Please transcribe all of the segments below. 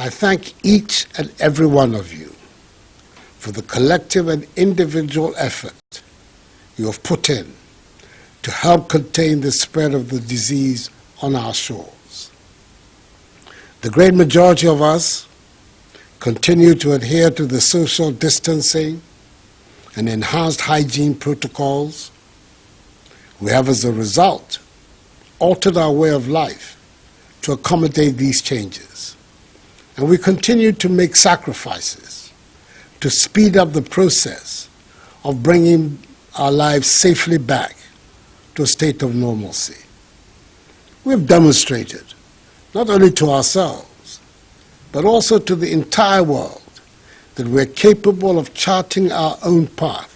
I thank each and every one of you for the collective and individual effort you have put in to help contain the spread of the disease on our shores. The great majority of us continue to adhere to the social distancing and enhanced hygiene protocols. We have, as a result, altered our way of life to accommodate these changes. And we continue to make sacrifices to speed up the process of bringing our lives safely back to a state of normalcy. We have demonstrated, not only to ourselves, but also to the entire world, that we're capable of charting our own path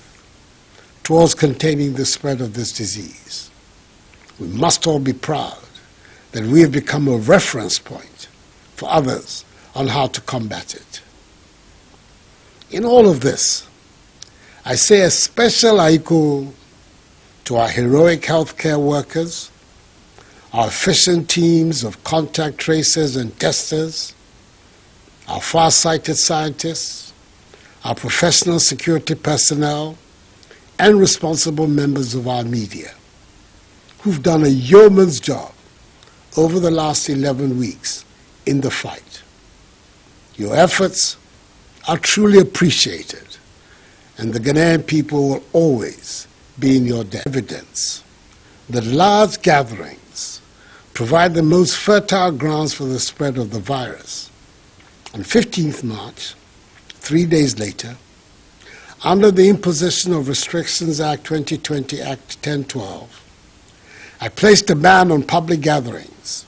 towards containing the spread of this disease. We must all be proud that we have become a reference point for others on how to combat it. In all of this, I say a special aiku to our heroic healthcare workers, our efficient teams of contact tracers and testers, our far-sighted scientists, our professional security personnel, and responsible members of our media, who've done a yeoman's job over the last 11 weeks in the fight. Your efforts are truly appreciated, and the Ghanaian people will always be in your debt. Evidence that large gatherings provide the most fertile grounds for the spread of the virus. On 15th March, 3 days later, under the Imposition of Restrictions Act 2020, Act 1012, I placed a ban on public gatherings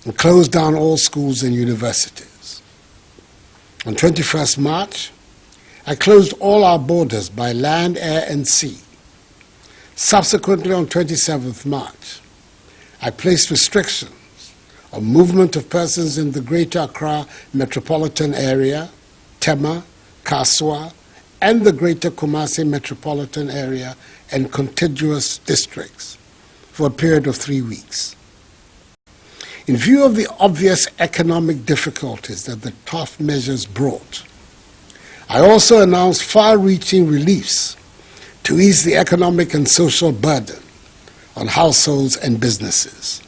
and closed down all schools and universities. On 21st March, I closed all our borders by land, air, and sea. Subsequently, on 27th March, I placed restrictions on movement of persons in the Greater Accra metropolitan area, Tema, Kaswa, and the Greater Kumasi metropolitan area and contiguous districts for a period of 3 weeks. In view of the obvious economic difficulties that the tough measures brought, I also announced far-reaching reliefs to ease the economic and social burden on households and businesses.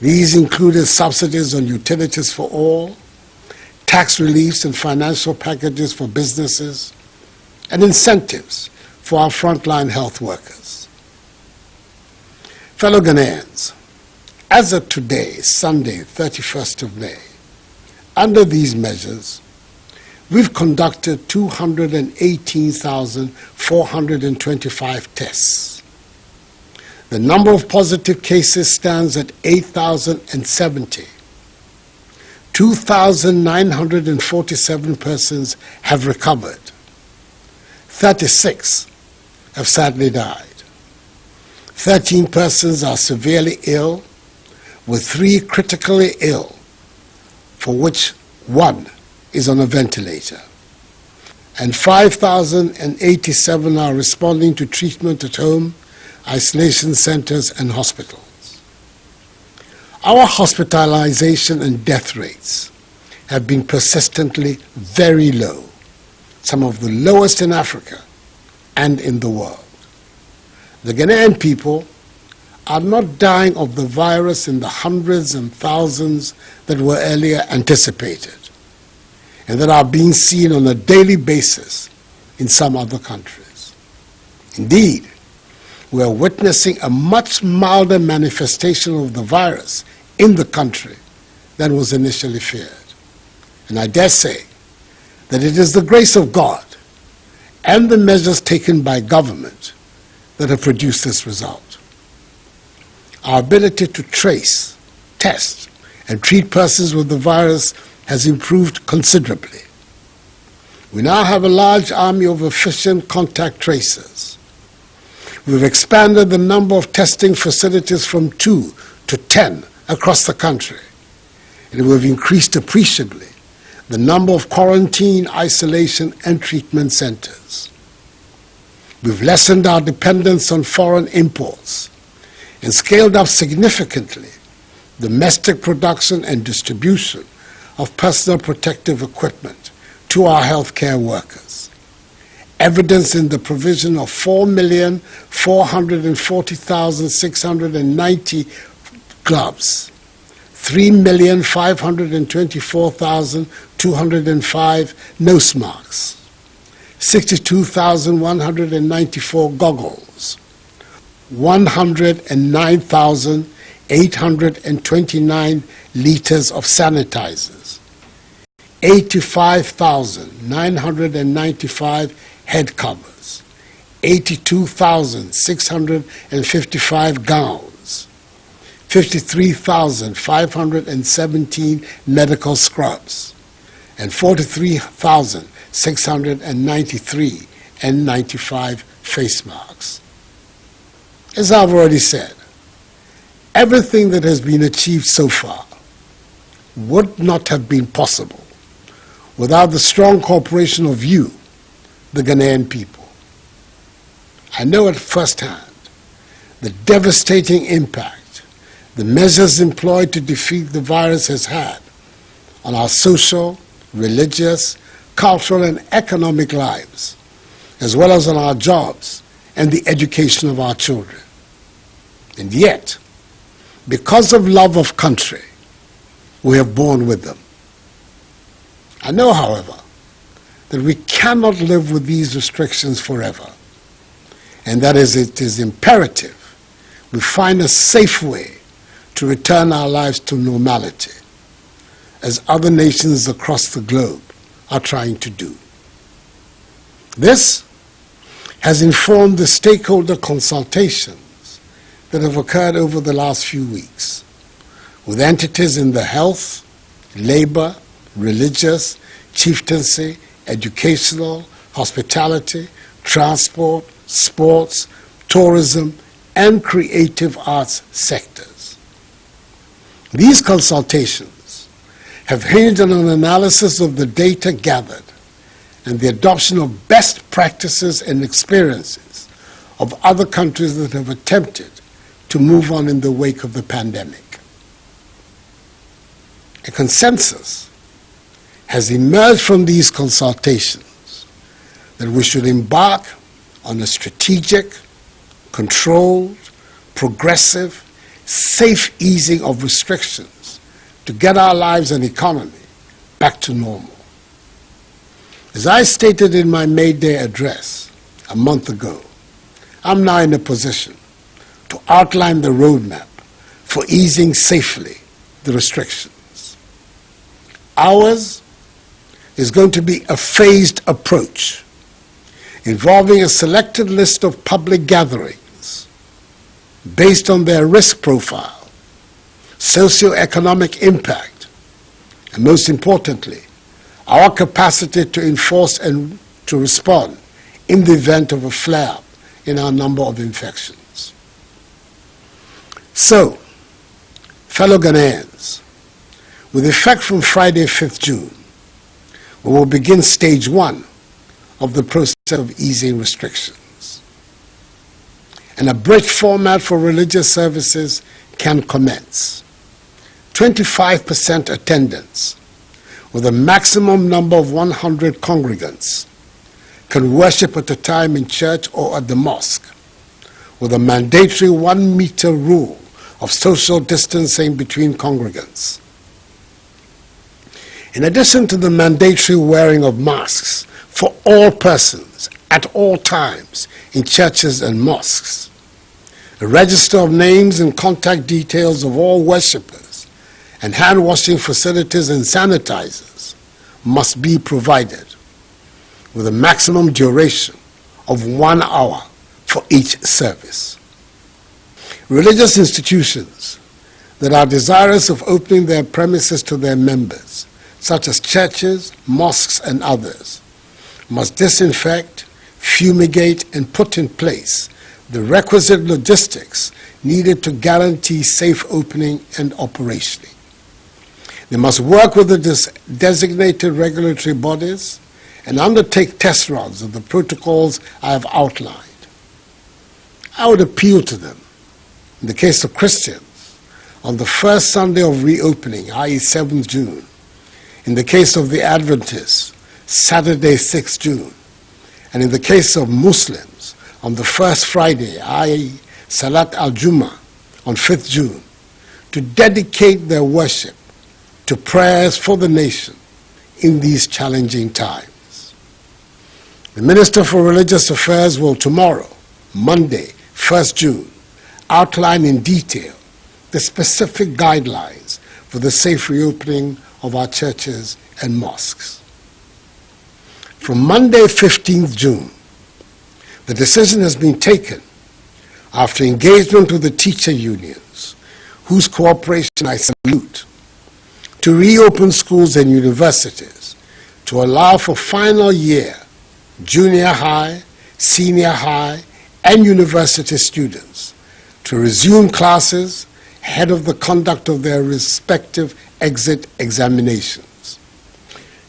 These included subsidies on utilities for all, tax reliefs and financial packages for businesses, and incentives for our frontline health workers. Fellow Ghanaians, as of today, Sunday, 31st of May, under these measures, we've conducted 218,425 tests. The number of positive cases stands at 8,070. 2,947 persons have recovered. 36 have sadly died. 13 persons are severely ill, with 3 critically ill, for which 1 is on a ventilator. And 5,087 are responding to treatment at home, isolation centers, and hospitals. Our hospitalization and death rates have been persistently very low, some of the lowest in Africa and in the world. The Ghanaian people are not dying of the virus in the hundreds and thousands that were earlier anticipated and that are being seen on a daily basis in some other countries. Indeed, we are witnessing a much milder manifestation of the virus in the country than was initially feared. And I dare say that it is the grace of God and the measures taken by government that have produced this result. Our ability to trace, test, and treat persons with the virus has improved considerably. We now have a large army of efficient contact tracers. We've expanded the number of testing facilities from 2 to 10 across the country, and we've increased appreciably the number of quarantine, isolation, and treatment centers. We've lessened our dependence on foreign imports and scaled up significantly domestic production and distribution of personal protective equipment to our healthcare workers, evidenced in the provision of 4,440,690 gloves, 3,524,205 nose masks, 62,194 goggles, 109,829 liters of sanitizers, 85,995 head covers, 82,655 gowns, 53,517 medical scrubs, and 43,693 N95 face masks. As I've already said, everything that has been achieved so far would not have been possible without the strong cooperation of you, the Ghanaian people. I know at firsthand the devastating impact the measures employed to defeat the virus has had on our social, religious, cultural, and economic lives, as well as on our jobs and the education of our children. And yet, because of love of country, we have borne with them. I know, however, that we cannot live with these restrictions forever, and that is, it is imperative we find a safe way to return our lives to normality, as other nations across the globe are trying to do. This has informed the stakeholder consultations that have occurred over the last few weeks with entities in the health, labor, religious, chieftaincy, educational, hospitality, transport, sports, tourism, and creative arts sectors. These consultations have hinged on an analysis of the data gathered and the adoption of best practices and experiences of other countries that have attempted to move on in the wake of the pandemic. A consensus has emerged from these consultations that we should embark on a strategic, controlled, progressive, safe easing of restrictions to get our lives and economy back to normal. As I stated in my May Day address a month ago, I'm now in a position to outline the roadmap for easing safely the restrictions. Ours is going to be a phased approach involving a selected list of public gatherings based on their risk profile, socioeconomic impact, and most importantly, our capacity to enforce and to respond in the event of a flare-up in our number of infections. So, fellow Ghanaians, with effect from Friday, 5th June, we will begin stage 1 of the process of easing restrictions. An abridged format for religious services can commence. 25% attendance with a maximum number of 100 congregants can worship at a time in church or at the mosque, with a mandatory 1 meter rule of social distancing between congregants. In addition to the mandatory wearing of masks for all persons at all times in churches and mosques, a register of names and contact details of all worshippers and hand-washing facilities and sanitizers must be provided, with a maximum duration of 1 hour for each service. Religious institutions that are desirous of opening their premises to their members, such as churches, mosques, and others, must disinfect, fumigate, and put in place the requisite logistics needed to guarantee safe opening and operationing. They must work with the designated regulatory bodies and undertake test runs of the protocols I have outlined. I would appeal to them, in the case of Christians, on the first Sunday of reopening, i.e. 7th June, In the case of the Adventists, Saturday, 6th June. And in the case of Muslims, on the first Friday, i.e. Salat al-Jum'ah, on 5th June, to dedicate their worship to prayers for the nation in these challenging times. The Minister for Religious Affairs will tomorrow, Monday, 1st June, outline in detail the specific guidelines for the safe reopening of our churches and mosques. From Monday, 15th June, the decision has been taken after engagement with the teacher unions, whose cooperation I salute, to reopen schools and universities to allow for final year, junior high, senior high, and university students to resume classes ahead of the conduct of their respective exit examinations.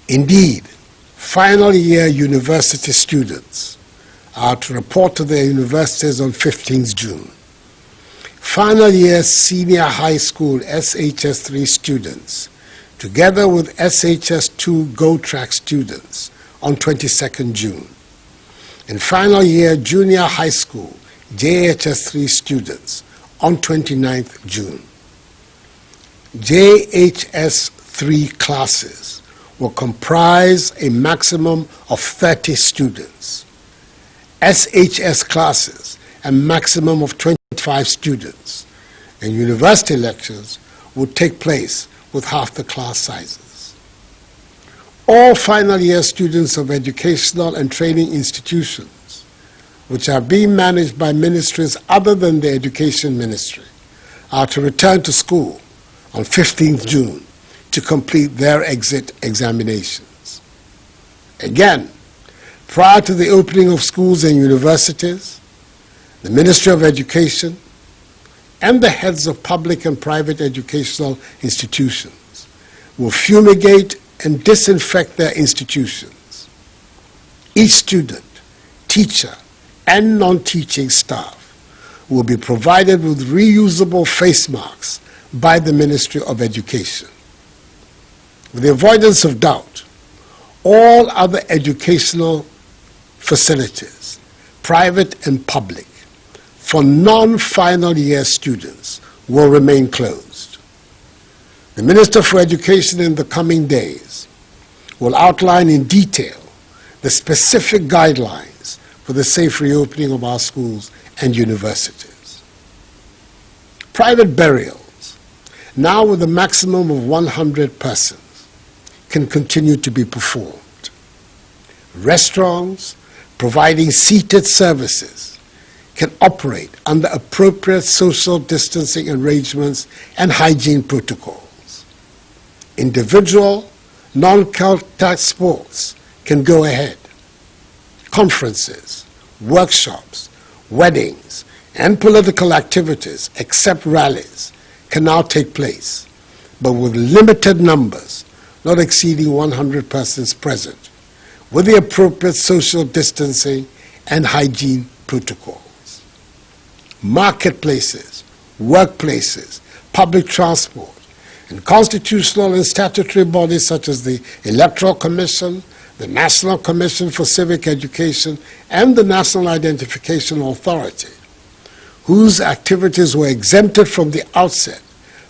Indeed, final year university students are to report to their universities on 15th June. Final year senior high school SHS3 students, together with SHS2 Go Track students, on 22nd June. And final year junior high school JHS3 students on 29th June. JHS3 classes will comprise a maximum of 30 students. SHS classes a maximum of 25 students, and university lectures would take place with half the class sizes. All final year students of educational and training institutions, which are being managed by ministries other than the Education Ministry, are to return to school on 15th June to complete their exit examinations. Again, prior to the opening of schools and universities, the Ministry of Education and the heads of public and private educational institutions will fumigate and disinfect their institutions. Each student, teacher, and non-teaching staff will be provided with reusable face masks by the Ministry of Education. With the avoidance of doubt, all other educational facilities, private and public, for non-final year students will remain closed. The Minister for Education in the coming days will outline in detail the specific guidelines for the safe reopening of our schools and universities. Private burials, now with a maximum of 100 persons, can continue to be performed. Restaurants providing seated services can operate under appropriate social distancing arrangements and hygiene protocols. Individual, non-contact sports can go ahead. Conferences, workshops, weddings, and political activities, except rallies, can now take place, but with limited numbers, not exceeding 100 persons present, with the appropriate social distancing and hygiene protocols. Marketplaces, workplaces, public transport, and constitutional and statutory bodies such as the Electoral Commission, the National Commission for Civic Education, and the National Identification Authority, whose activities were exempted from the outset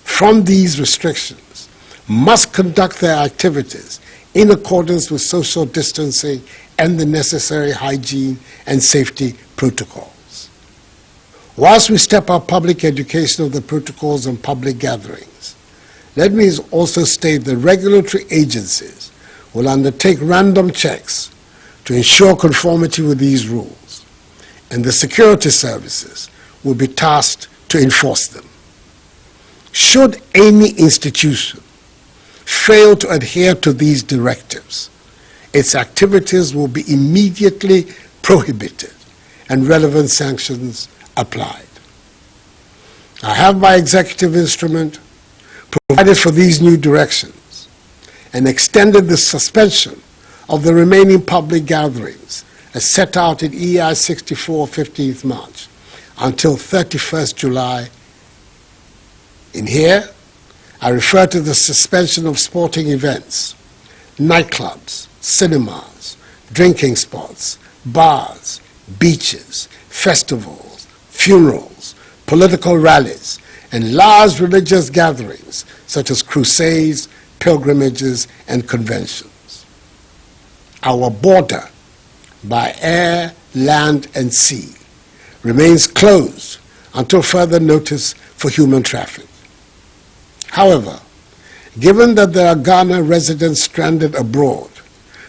from these restrictions, must conduct their activities in accordance with social distancing and the necessary hygiene and safety protocols. Whilst we step up public education of the protocols on public gatherings, let me also state that regulatory agencies will undertake random checks to ensure conformity with these rules, and the security services will be tasked to enforce them. Should any institution fail to adhere to these directives, its activities will be immediately prohibited and relevant sanctions applied. I have by executive instrument provided for these new directions and extended the suspension of the remaining public gatherings as set out in EI 64 15th March until 31st July. In here, I refer to the suspension of sporting events, nightclubs, cinemas, drinking spots, bars, beaches, festivals, funerals, political rallies, and large religious gatherings such as crusades, pilgrimages, and conventions. Our border, by air, land, and sea, remains closed until further notice for human traffic. However, given that there are Ghana residents stranded abroad,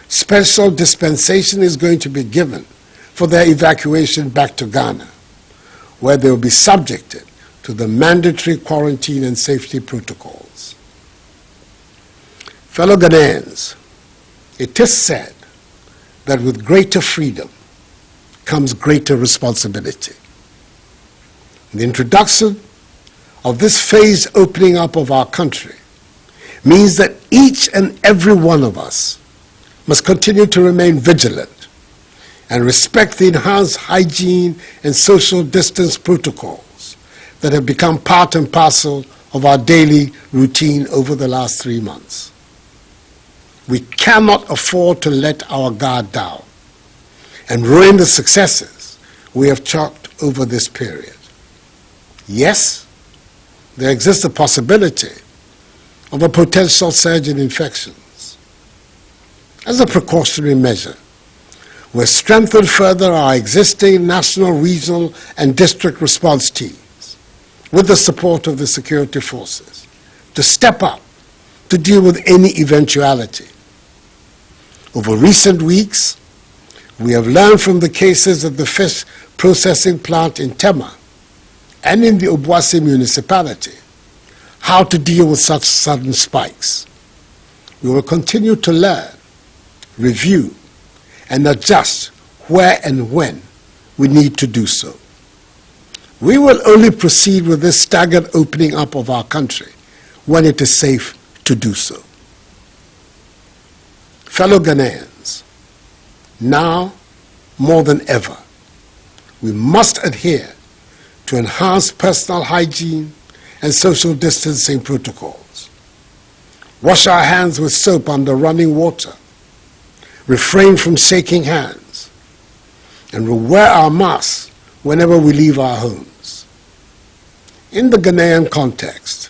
special dispensation is going to be given for their evacuation back to Ghana, where they will be subjected to the mandatory quarantine and safety protocols. Fellow Ghanaians, it is said that with greater freedom comes greater responsibility. The introduction of this phased opening up of our country means that each and every one of us must continue to remain vigilant and respect the enhanced hygiene and social distance protocols that have become part and parcel of our daily routine over the last 3 months. We cannot afford to let our guard down and ruin the successes we have chalked over this period. Yes, there exists a possibility of a potential surge in infections. As a precautionary measure, we've strengthened further our existing national, regional, and district response teams with the support of the security forces to step up to deal with any eventuality. Over recent weeks, we have learned from the cases at the fish processing plant in Tema and in the Obuasi municipality how to deal with such sudden spikes. We will continue to learn, review, and adjust where and when we need to do so. We will only proceed with this staggered opening up of our country when it is safe to do so. Fellow Ghanaians, now more than ever, we must adhere to enhanced personal hygiene and social distancing protocols. Wash our hands with soap under running water, refrain from shaking hands, and we'll wear our masks whenever we leave our homes. In the Ghanaian context,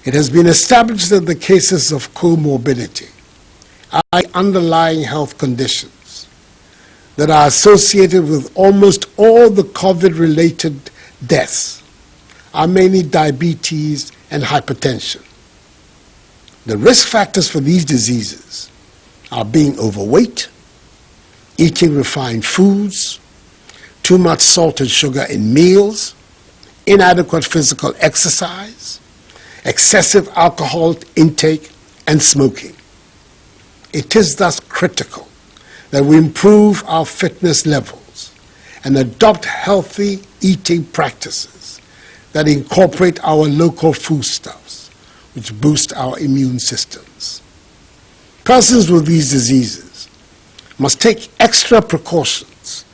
it has been established that the cases of comorbidity, i.e. underlying health conditions, that are associated with almost all the COVID-related deaths are mainly diabetes and hypertension. The risk factors for these diseases are being overweight, eating refined foods, too much salt and sugar in meals, inadequate physical exercise, excessive alcohol intake, and smoking. It is thus critical that we improve our fitness levels and adopt healthy eating practices that incorporate our local foodstuffs, which boost our immune systems. Persons with these diseases must take extra precautions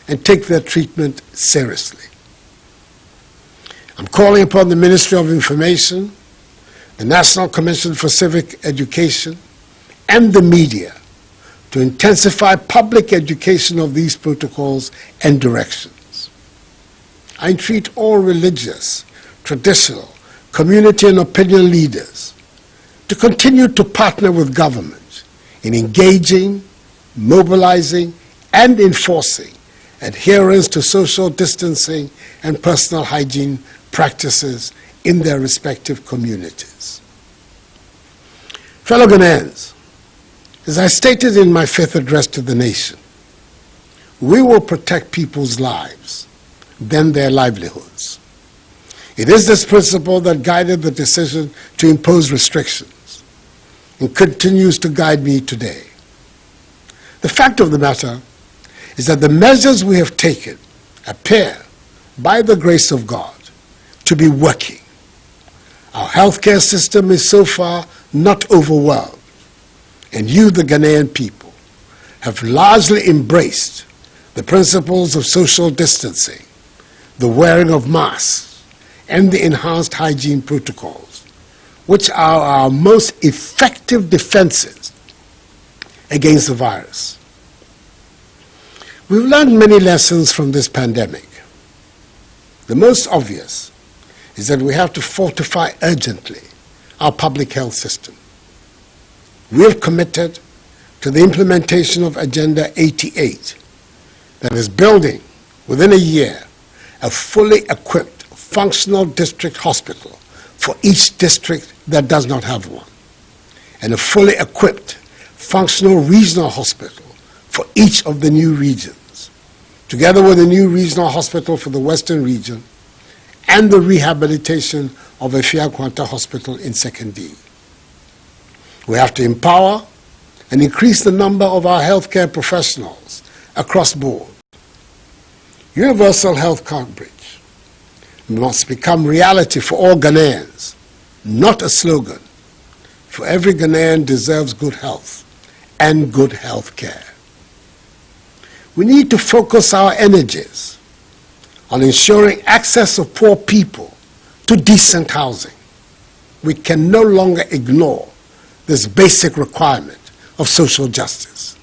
and take their treatment seriously. I'm calling upon the Ministry of Information, the National Commission for Civic Education, and the media to intensify public education of these protocols and directions. I entreat all religious, traditional, community and opinion leaders to continue to partner with government in engaging, mobilizing, and enforcing adherence to social distancing and personal hygiene practices in their respective communities. Fellow Ghanaians, as I stated in my 5th address to the nation, we will protect people's lives, then their livelihoods. It is this principle that guided the decision to impose restrictions and continues to guide me today. The fact of the matter is that the measures we have taken appear, by the grace of God, to be working. Our healthcare system is so far not overwhelmed, and you, the Ghanaian people, have largely embraced the principles of social distancing, the wearing of masks, and the enhanced hygiene protocols, which are our most effective defenses against the virus. We've learned many lessons from this pandemic. The most obvious is that we have to fortify urgently our public health system. We have committed to the implementation of Agenda 88 that is building, within a year, a fully equipped, functional district hospital for each district that does not have one, and a fully equipped, functional regional hospital for each of the new regions, together with a new regional hospital for the Western region and the rehabilitation of a Fiakwanta hospital in 2nd D. We have to empower and increase the number of our healthcare professionals across board. Universal health coverage must become reality for all Ghanaians, not a slogan. For every Ghanaian deserves good health and good health care. We need to focus our energies on ensuring access of poor people to decent housing. We can no longer ignore this basic requirement of social justice.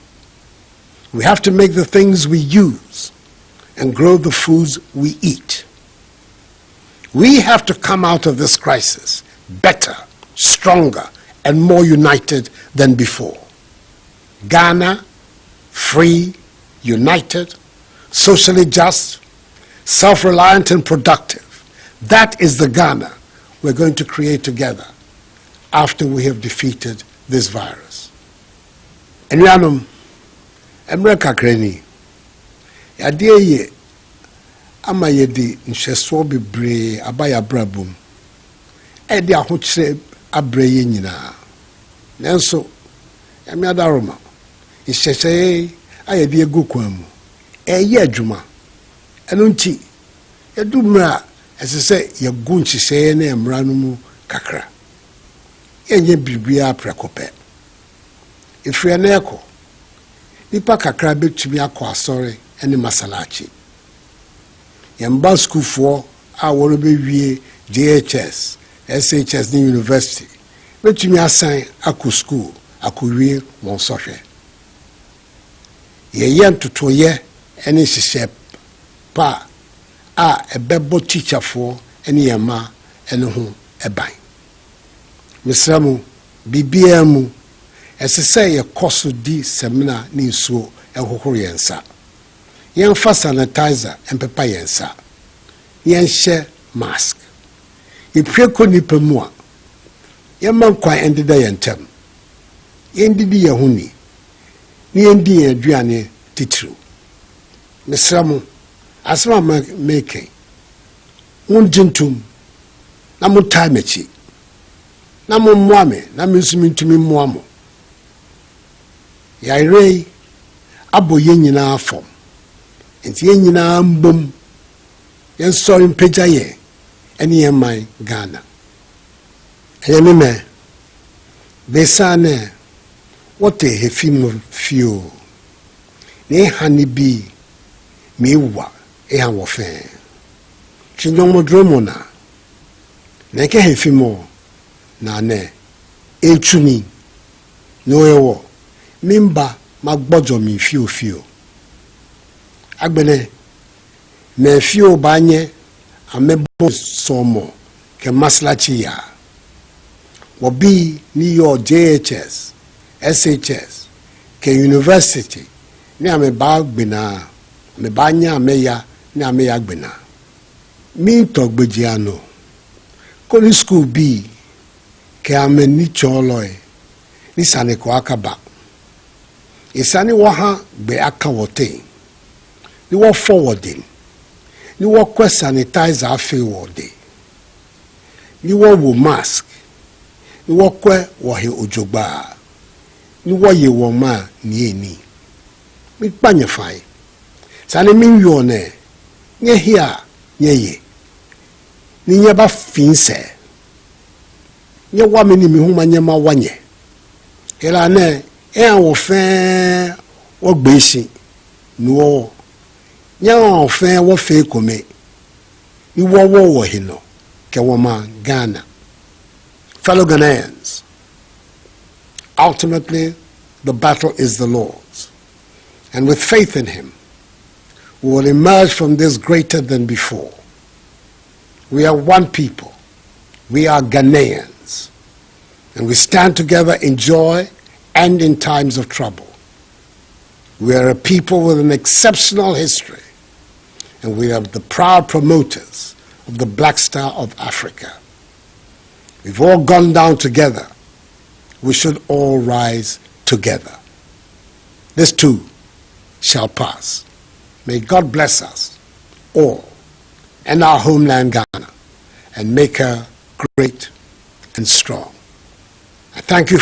We have to make the things we use and grow the foods we eat. We have to come out of this crisis better, stronger, and more united than before. Ghana, free, united, socially just, self-reliant and productive. That is the Ghana we're going to create together after we have defeated this virus. Enuanom, emre kakrani, yadeɛ ye ama yɛde nhwɛsoɔ bebree aba yɛabrabom ɛde ahokyerɛ abrɛ yɛ nyinaa. Nanso, yɛme adaroma, nhyehyɛeɛ a yɛde egu kwan mu ɛyɛ adwuma. Ɛno nti, yɛdu mmerɛ a ɛsɛ sɛ yɛgu nhyehyɛeɛ ne mmara no mu kakra. Yɛnyɛ biribiara prɛko pɛ. Ɛfiri ɛnnɛ ɛkɔ, nipa kakra bɛtumi akɔ asɔre ne masalachi. Yɛmba sukuufoɔ a wɔn bɛwie JHS, SHS ne university bɛtumi asan akɔ school akɔwie wɔn sɔhwɛ. Yɛyɛ ntotoyɛ ne hyehyɛ pa a ɛbɛbɔ teacherfoɔ ne yɛmma ne ho ɛban. Mesrɛ mo, biribiara mu ɛsɛ sɛ yɛkɔ so di seminar ne nsuo ɛhohoro yɛn nsa. Yɛmfa sanitizer mpepa yɛn nsa. Yɛnhyɛ mask. Yɛpue kɔ nipa mu a, yɛmma nkwan ndeda yɛn ntam. Yɛndidi yɛn ho ni. Ne yɛndi yɛn aduane titiriw. Mesrɛ mo, asɛm a meka, mongye ntom na montaa m'akyi. Na mommoa me, na me nso mentumi mmoa mo. Yɛayerɛ yi abɔ yɛn nyinaa fam. Nti yɛn nyinaa mbom, yɛnsɔre mpagya yɛn ɛne yɛn man Ghana. Ɛyɛ me mɛ, besane wɔte hefi mu fio. Ne hani bi mewa ɛha wɔ fɛn. Twindɔmɔdromo na. Na ɛkɛ hefi mu na ne etuni no ɛwɔ. Mimba magbɔdzɔ mi fio. Agbene me fio banye amebo somo ke maslachi ya. Wobi ni yo JHS, SHS, ke university ni ameba gbena, me banya ameya ni ameya gbena. Mi togbejiano. Koni school bi ke ame ni choloi ni sane ko akaba. Isani waha be aka wote. Ni wa forwarding. Ni wa kwa sanitizer afe wode. Ni wa wo mask. Ni wa kwa wahe ojogba. Ni wa ye woma ni eni. Mi panye fai. Sani min yone. Nye hia, nye ye. Ni nye ba finse. Nye wame ni mihuma nye ma wanye. Hela ne, wo fin wo gbeshi no nya wo fin wo fe kome ni wo hino ke wo ma Ghana. Fellow Ghanaians, ultimately the battle is the Lord's. And with faith in him, we will emerge from this greater than before. We are one people. We are Ghanaians. And we stand together in joy and in times of trouble. We are a people with an exceptional history. And we are the proud promoters of the Black Star of Africa. We've all gone down together. We should all rise together. This too shall pass. May God bless us all and our homeland Ghana and make her great and strong. I thank you